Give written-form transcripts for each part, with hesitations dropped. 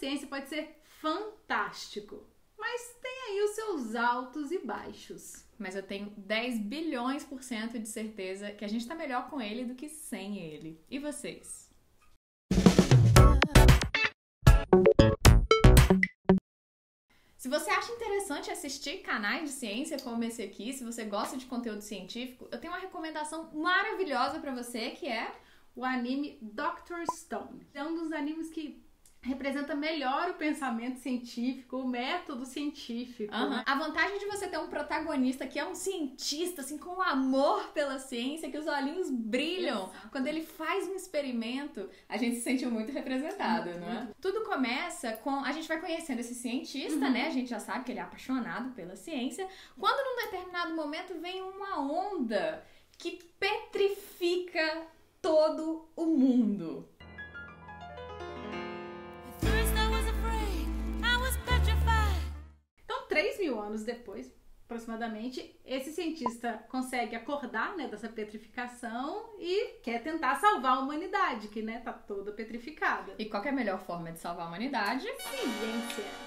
ciência pode ser fantástico, mas tem aí os seus altos e baixos. Mas eu tenho 10 bilhões% de certeza que a gente tá melhor com ele do que sem ele. E vocês? Se você acha interessante assistir canais de ciência como esse aqui, se você gosta de conteúdo científico, eu tenho uma recomendação maravilhosa pra você, que é o anime Dr. Stone. É um dos animes que representa melhor o pensamento científico, o método científico. A vantagem de você ter um protagonista que é um cientista, assim, com amor pela ciência, que os olhinhos brilham. Exato. Quando ele faz um experimento, a gente se sente muito representado, não é? Tudo começa com... A gente vai conhecendo esse cientista, né? A gente já sabe que ele é apaixonado pela ciência. Quando num determinado momento vem uma onda que petrifica todo o mundo. Então, 3.000 anos depois, aproximadamente, esse cientista consegue acordar, né, dessa petrificação e quer tentar salvar a humanidade, que, né, tá toda petrificada. E qual que é a melhor forma de salvar a humanidade?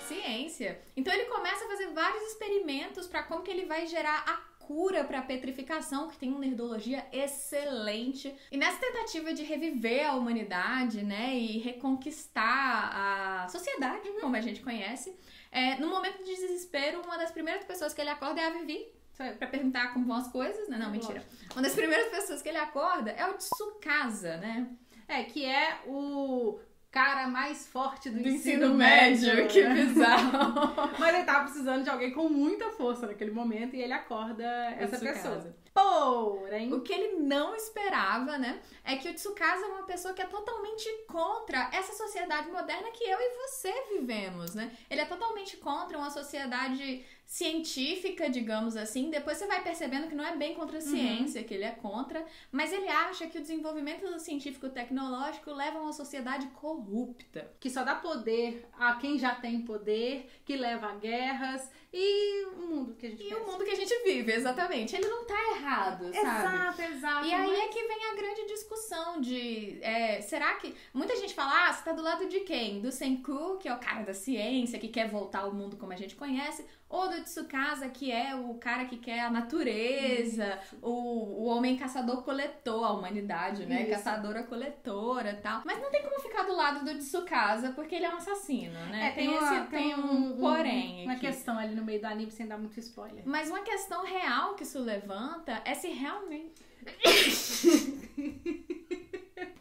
Ciência. Então ele começa a fazer vários experimentos para como que ele vai gerar a cura para a petrificação, que tem uma nerdologia excelente. E nessa tentativa de reviver a humanidade, né, e reconquistar a sociedade, como a gente conhece, no momento de desespero, uma das primeiras pessoas que ele acorda é a Vivi, pra perguntar como vão as coisas, né? Não, mentira. Uma das primeiras pessoas que ele acorda é o Tsukasa, né? Que é o cara mais forte do ensino médio. Que bizarro. Mas ele tava precisando de alguém com muita força naquele momento e ele acorda essa pessoa. Tsukasa. Porém, o que ele não esperava, né, é que o Tsukasa é uma pessoa que é totalmente contra essa sociedade moderna que eu e você vivemos, né? Ele é totalmente contra uma sociedade científica, digamos assim. Depois você vai percebendo que não é bem contra a ciência que ele é contra, mas ele acha que o desenvolvimento científico-tecnológico leva a uma sociedade corrupta. Que só dá poder a quem já tem poder, que leva a guerras e o mundo que a gente o mundo que a gente vive, exatamente. Ele não tá errado, sabe? Exato. E aí é que vem a grande discussão de... será que... Muita gente fala, você tá do lado de quem? Do Senku, que é o cara da ciência, que quer voltar ao mundo como a gente conhece, ou do Tsukasa, que é o cara que quer a natureza, o homem caçador-coletor, a humanidade, né? Caçadora-coletora e tal. Mas não tem como ficar do lado do Tsukasa, porque ele é um assassino, né? Tem um porém uma aqui. questão ali no meio do anime, sem dar muito spoiler. Mas uma questão real que isso levanta é se realmente...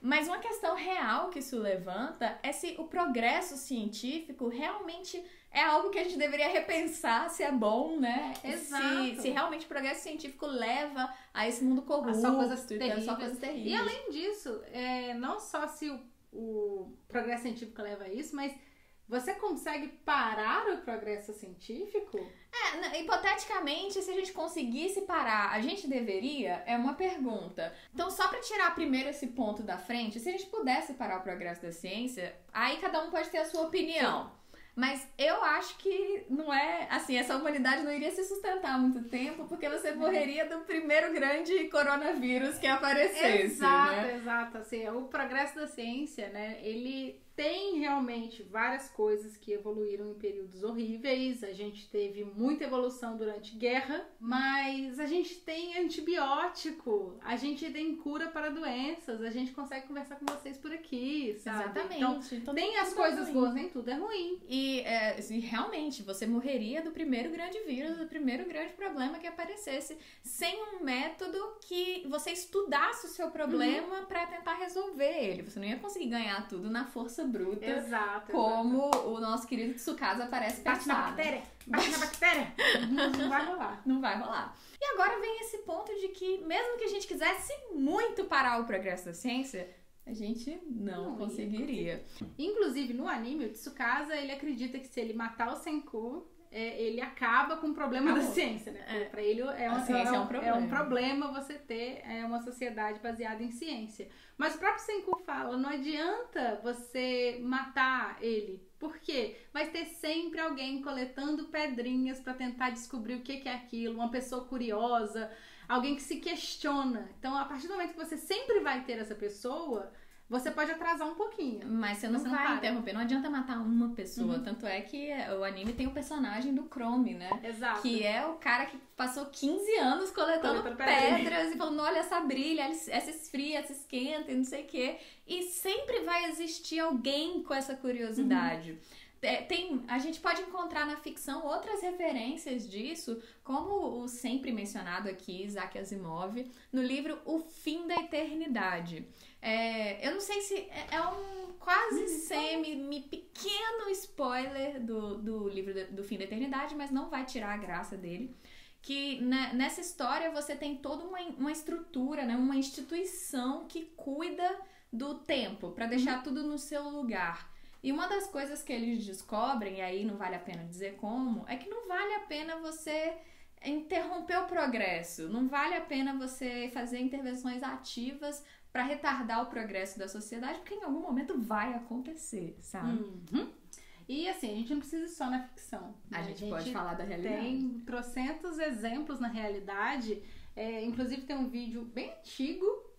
Mas uma questão real que isso levanta é se o progresso científico realmente é algo que a gente deveria repensar se é bom, né? Exato. Se realmente o progresso científico leva a esse mundo corrupto, só coisas terríveis. E além disso, não só se o progresso científico leva a isso, mas você consegue parar o progresso científico? Hipoteticamente, se a gente conseguisse parar, a gente deveria? É uma pergunta. Então, só pra tirar primeiro esse ponto da frente, se a gente pudesse parar o progresso da ciência, aí cada um pode ter a sua opinião. Sim. Mas eu acho que não é assim, essa humanidade não iria se sustentar há muito tempo, porque você morreria do primeiro grande coronavírus que aparecesse. Exato. Assim, o progresso da ciência, né, ele tem realmente várias coisas que evoluíram em períodos horríveis. A gente teve muita evolução durante guerra, mas a gente tem antibiótico, a gente tem cura para doenças, a gente consegue conversar com vocês por aqui, sabe? Exatamente. Então tem as coisas boas, nem tudo é ruim. E realmente, você morreria do primeiro grande vírus, do primeiro grande problema que aparecesse, sem um método que você estudasse o seu problema para tentar resolver ele. Você não ia conseguir ganhar tudo na força bruta. Exato. O nosso querido Tsukasa parece pensar. Bate na bactéria. Não vai rolar. Não vai rolar. E agora vem esse ponto de que, mesmo que a gente quisesse muito parar o progresso da ciência, a gente não conseguiria. Inclusive, no anime, o Tsukasa, ele acredita que se ele matar o Senku, ele acaba com o problema da ciência, né? Pra ele é um problema você ter uma sociedade baseada em ciência. Mas o próprio Senku fala, não adianta você matar ele. Por quê? Vai ter sempre alguém coletando pedrinhas pra tentar descobrir o que é aquilo, uma pessoa curiosa, alguém que se questiona. Então, a partir do momento que você sempre vai ter essa pessoa, você pode atrasar um pouquinho. Mas você não vai interromper, não adianta matar uma pessoa. Tanto é que o anime tem o personagem do Chrome, né? Exato. Que é o cara que passou 15 anos coletando pedras e falando, olha essa brilha, essa esfria, essa esquenta e não sei o quê. E sempre vai existir alguém com essa curiosidade. A gente pode encontrar na ficção outras referências disso, como o sempre mencionado aqui, Isaac Asimov, no livro O Fim da Eternidade. Eu não sei se é um quase pequeno spoiler do livro do Fim da Eternidade, mas não vai tirar a graça dele. Que nessa história você tem toda uma estrutura, né, uma instituição que cuida do tempo, para deixar tudo no seu lugar. E uma das coisas que eles descobrem, e aí não vale a pena dizer como, é que não vale a pena você interromper o progresso, não vale a pena você fazer intervenções ativas para retardar o progresso da sociedade, porque em algum momento vai acontecer, sabe? E assim, a gente não precisa ir só na ficção. A gente pode falar da realidade. Tem trocentos exemplos na realidade, inclusive tem um vídeo bem antigo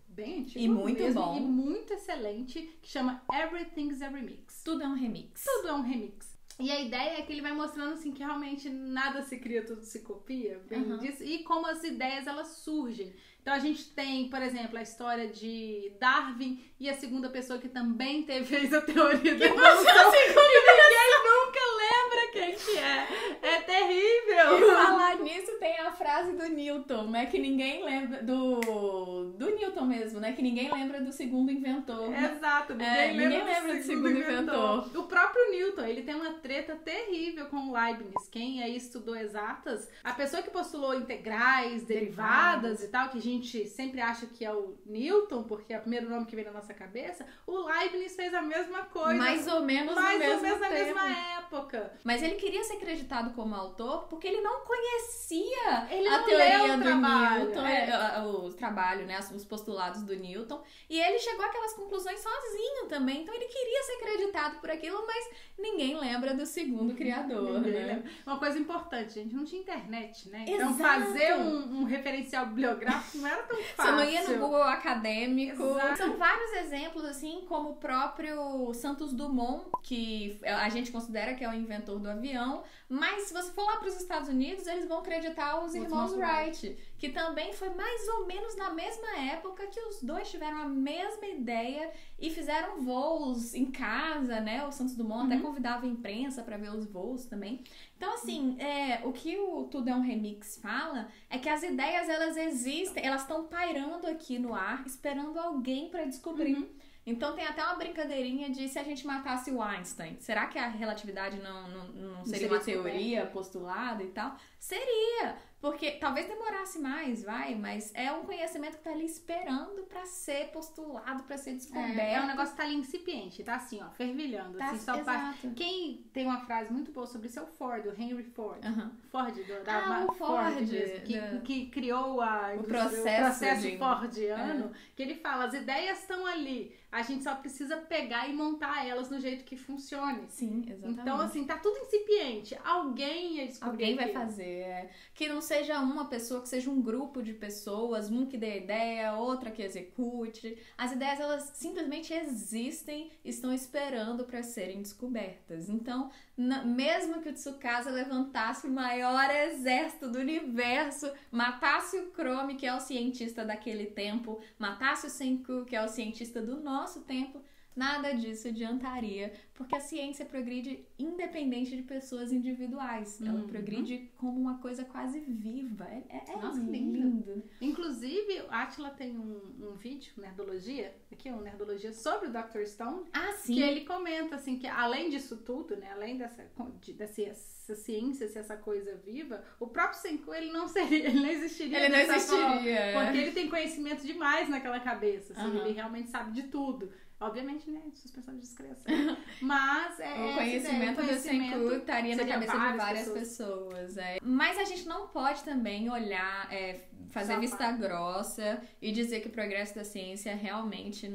e muito mesmo, bom. E muito excelente, que chama Everything's a Remix. Tudo é um remix. Tudo é um remix. E a ideia é que ele vai mostrando assim que realmente nada se cria, tudo se copia, bem disso, e como as ideias elas surgem. Então a gente tem, por exemplo, a história de Darwin e a segunda pessoa que também fez a teoria da evolução. Ninguém nunca lembra quem que é. É terrível. E falar nisso tem a frase do Newton, né? Que ninguém lembra do Newton mesmo, né? Que ninguém lembra do segundo inventor. Exato, ninguém lembra do segundo inventor. O próprio Newton, ele tem uma treta terrível com o Leibniz. Quem aí estudou exatas, a pessoa que postulou integrais, derivadas e tal, que a gente sempre acha que é o Newton, porque é o primeiro nome que vem na nossa cabeça, o Leibniz fez a mesma coisa. Mais ou menos na mesma época. Mas ele queria ser acreditado como autor porque ele não conhecia a teoria do Newton, o trabalho, né, os postulados do Newton, e ele chegou àquelas conclusões sozinho também, então ele queria ser acreditado por aquilo, mas ninguém lembra do segundo criador, né? Uma coisa importante, gente, não tinha internet, né? Exato. Então fazer um referencial bibliográfico não era tão fácil. Você não ia no Google acadêmico. Exato. São vários exemplos, assim, como o próprio Santos Dumont, que a gente considera que é o inventor do avião, mas se você for lá para os Estados Unidos, eles vão acreditar os irmãos Wright, que também foi mais ou menos na mesma época que os dois tiveram a mesma ideia e fizeram voos em casa, né? O Santos Dumont até convidava a imprensa para ver os voos também. Então, assim, o que o Tudo é um Remix fala é que as ideias, elas existem, elas estão pairando aqui no ar, esperando alguém para descobrir. Então tem até uma brincadeirinha de se a gente matasse o Einstein, será que a relatividade não seria uma teoria postulada e tal? Seria, porque talvez demorasse mais, mas é um conhecimento que tá ali esperando pra ser postulado, pra ser descoberto. É um negócio que tá ali incipiente, tá assim, ó, fervilhando. Tá, assim, só exato. Quem tem uma frase muito boa sobre isso é o Ford, o Henry Ford. Ford, da Ford mesmo, que criou o processo fordiano, que ele fala, as ideias estão ali, a gente só precisa pegar e montar elas no jeito que funcione. Sim, exatamente. Então, assim, tá tudo incipiente. Alguém ia descobrir. Alguém vai fazer. Que não seja uma pessoa, que seja um grupo de pessoas, um que dê a ideia, outra que execute. As ideias, elas simplesmente existem, estão esperando para serem descobertas. Então, mesmo que o Tsukasa levantasse o maior exército do universo, matasse o Chrome, que é o cientista daquele tempo, matasse o Senku, que é o cientista do nosso tempo, nada disso adiantaria, porque a ciência progride independente de pessoas individuais. Ela progride como uma coisa quase viva. Nossa, lindo. Inclusive, o Átila tem um vídeo, Nerdologia, aqui um Nerdologia sobre o Dr. Stone. Ah, sim. Que ele comenta, assim, que além disso tudo, né, além dessa ciência, se essa coisa viva, o próprio Senku, ele não existiria. Ele não existiria. Porque ele tem conhecimento demais naquela cabeça, assim, ele realmente sabe de tudo. Obviamente, né, suspensão de descrença. Mas o conhecimento do Senku estaria na cabeça de várias pessoas. Mas a gente não pode também olhar, fazer vista grossa e dizer que o progresso da ciência realmente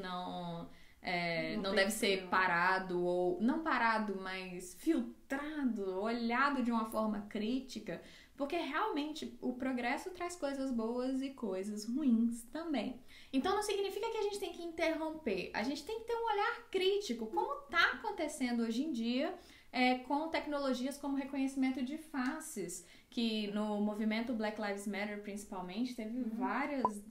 não deve ser parado, ou não parado, mas filtrado, olhado de uma forma crítica, porque realmente o progresso traz coisas boas e coisas ruins também. Então não significa que a gente tem que interromper, a gente tem que ter um olhar crítico, como está acontecendo hoje em dia com tecnologias como reconhecimento de faces, que no movimento Black Lives Matter principalmente teve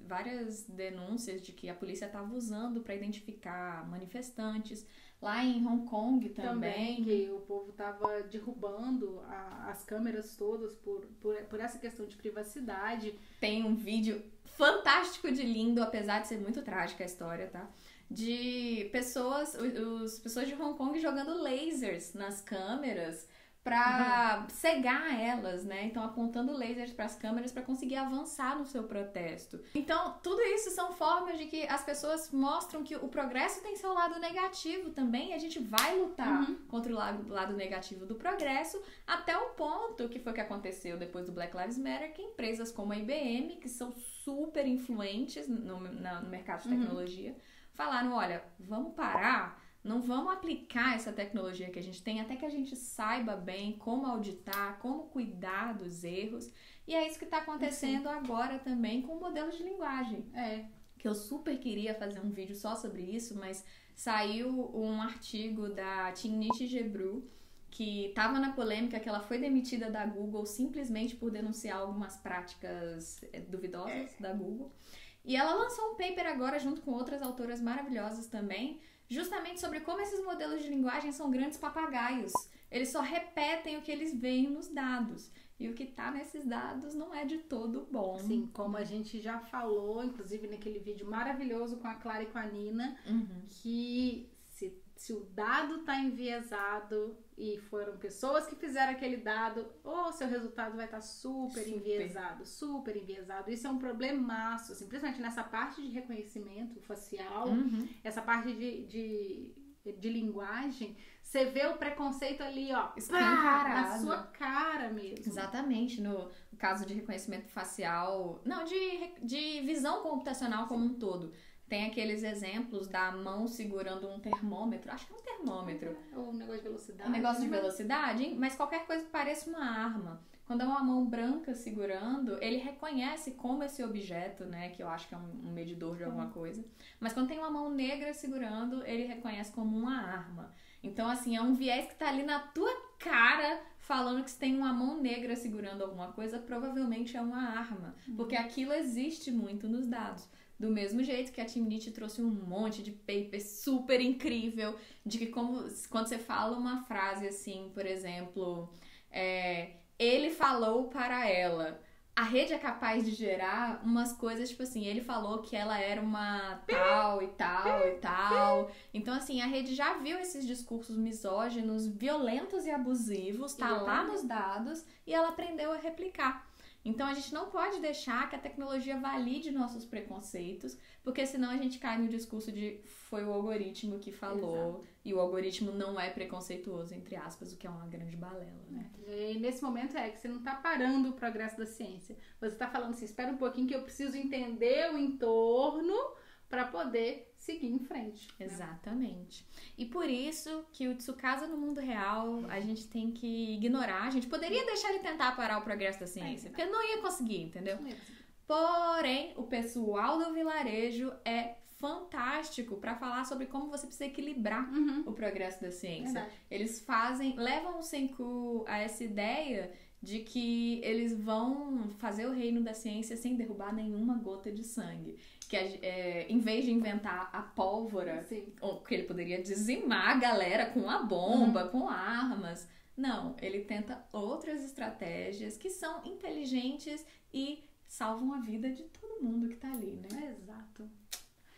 várias denúncias de que a polícia estava usando para identificar manifestantes. Lá em Hong Kong também. Que o povo estava derrubando as câmeras todas por essa questão de privacidade. Tem um vídeo fantástico de lindo, apesar de ser muito trágica a história, tá? De pessoas de Hong Kong jogando lasers nas câmeras para cegar elas, né? Então apontando lasers para as câmeras para conseguir avançar no seu protesto. Então tudo isso são formas de que as pessoas mostram que o progresso tem seu lado negativo também, e a gente vai lutar contra o lado negativo do progresso, até o ponto que foi que aconteceu depois do Black Lives Matter, que empresas como a IBM, que são super influentes no mercado de tecnologia, falaram, olha, vamos parar, não vamos aplicar essa tecnologia que a gente tem até que a gente saiba bem como auditar, como cuidar dos erros. E é isso que está acontecendo agora também com modelos de linguagem. Que eu super queria fazer um vídeo só sobre isso, mas saiu um artigo da Timnit Gebru, que estava na polêmica, que ela foi demitida da Google simplesmente por denunciar algumas práticas duvidosas da Google. E ela lançou um paper agora junto com outras autoras maravilhosas também, justamente sobre como esses modelos de linguagem são grandes papagaios. Eles só repetem o que eles veem nos dados. E o que está nesses dados não é de todo bom. Sim, como a gente já falou, inclusive naquele vídeo maravilhoso com a Clara e com a Nina, que se o dado está enviesado e foram pessoas que fizeram aquele dado, o seu resultado vai estar super enviesado. Isso é um problemaço, assim, principalmente nessa parte de reconhecimento facial, essa parte de linguagem, você vê o preconceito ali, ó, na sua cara mesmo. Exatamente, no caso de reconhecimento facial, não, de visão computacional como um todo. Tem aqueles exemplos da mão segurando um termômetro. Acho que é um termômetro. Ou um negócio de velocidade. Um negócio de velocidade, mas qualquer coisa que pareça uma arma. Quando é uma mão branca segurando, ele reconhece como esse objeto, né? Que eu acho que é um medidor de alguma coisa. Mas quando tem uma mão negra segurando, ele reconhece como uma arma. Então, assim, é um viés que tá ali na tua cara, falando que se tem uma mão negra segurando alguma coisa, provavelmente é uma arma. Porque aquilo existe muito nos dados. Do mesmo jeito que a Timnit trouxe um monte de paper super incrível de que quando você fala uma frase assim, por exemplo, ele falou para ela, a rede é capaz de gerar umas coisas tipo assim, ele falou que ela era uma tal e tal e tal. Então assim, a rede já viu esses discursos misóginos, violentos e abusivos, tá lá nos dados, e ela aprendeu a replicar. Então a gente não pode deixar que a tecnologia valide nossos preconceitos, porque senão a gente cai no discurso de foi o algoritmo que falou. E o algoritmo não é preconceituoso, entre aspas, o que é uma grande balela, né? E nesse momento que você não tá parando o progresso da ciência. Você tá falando assim, espera um pouquinho que eu preciso entender o entorno para poder seguir em frente. Exatamente. Né? E por isso que o Tsukasa no mundo real a gente tem que ignorar. A gente poderia deixar ele tentar parar o progresso da ciência, porque não ia conseguir, entendeu? Porém, o pessoal do vilarejo é fantástico para falar sobre como você precisa equilibrar o progresso da ciência. Eles levam o Senku a essa ideia de que eles vão fazer o reino da ciência sem derrubar nenhuma gota de sangue. Que em vez de inventar a pólvora, que ele poderia dizimar a galera com a bomba, com armas. Não, ele tenta outras estratégias que são inteligentes e salvam a vida de todo mundo que tá ali, né? Exato.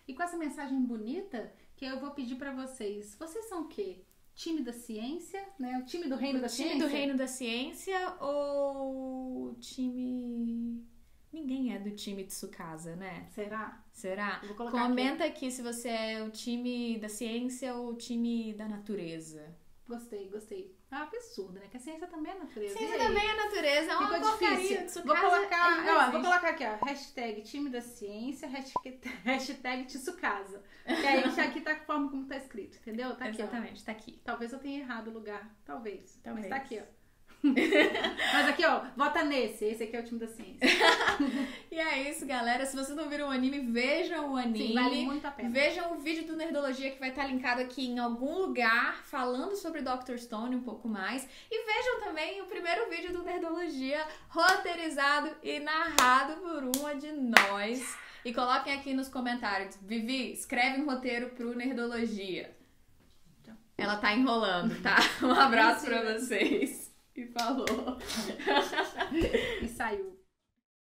E com essa mensagem bonita, que eu vou pedir pra vocês. Vocês são o quê? Time da ciência, né? O time do reino da ciência? Time do reino da ciência ou time... Ninguém é do time Tsukasa, né? Será? Vou colocar Comenta aqui se você é o time da ciência ou o time da natureza. Gostei. É um absurdo, né? Que a ciência também é natureza. Ciência também é natureza, é uma porcaria. Vou colocar aqui, ó, hashtag time da ciência, hashtag Tsukasa. Que aí já aqui tá a forma como tá escrito, entendeu? Tá aqui, exatamente, tá aqui. Talvez eu tenha errado o lugar, talvez. Mas tá aqui, ó. Mas aqui, ó, vota nesse. Esse aqui é o time da ciência. E é isso, galera. Se vocês não viram o anime, vejam o anime. Sim, vale muito a pena. Vejam o vídeo do Nerdologia que vai estar linkado aqui em algum lugar, falando sobre Dr. Stone um pouco mais. E vejam também o primeiro vídeo do Nerdologia, roteirizado e narrado por uma de nós. E coloquem aqui nos comentários. Vivi, escreve um roteiro pro Nerdologia. Ela tá enrolando, tá? Um abraço pra vocês. E falou. E saiu.